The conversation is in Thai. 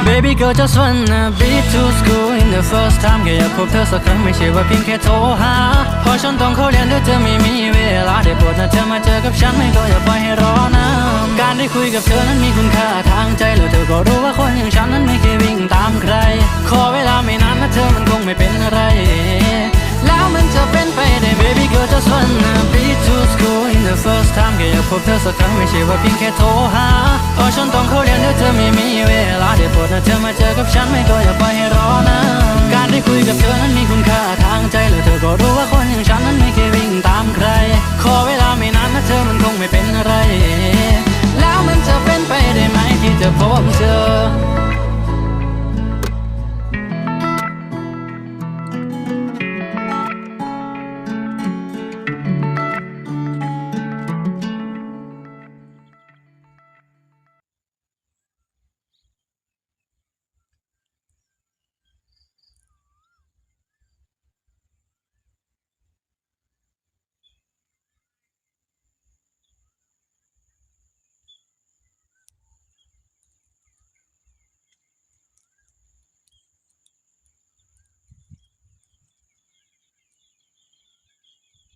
Baby girl just wanna be to school in the first time แค่อยากพบเธอสักครั้งไม่ใช่ว่าเพียงแค่โทรหาพอฉันต้องเข้าเรียนเดี๋ยวเธอไม่มีเวลาได้โปรดนะเธอมาเจอกับฉันไม่ก็อย่าปล่อยให้รอนะการได้คุยกับเธอนั้นมีคุณค่าทางใจแล้วเธอก็รู้ว่าคนอย่างฉันนั้นไม่เคยวิ่งตามใครขอเวลาไม่นานนะเธอมันคงไม่เป็นอะไรแล้วมันจะเป็นไปได้ Baby girl just wanna be to school in the first time แค่อยากพบเธอสักครั้งไม่ใช่ว่าเพียงแค่โทรหาพอฉันต้องเข้าเรียนเดี๋ยวเธอไม่มีเวลาได้โปรดนะเธอมาเจอกับฉันไม่ก็อย่าปล่อย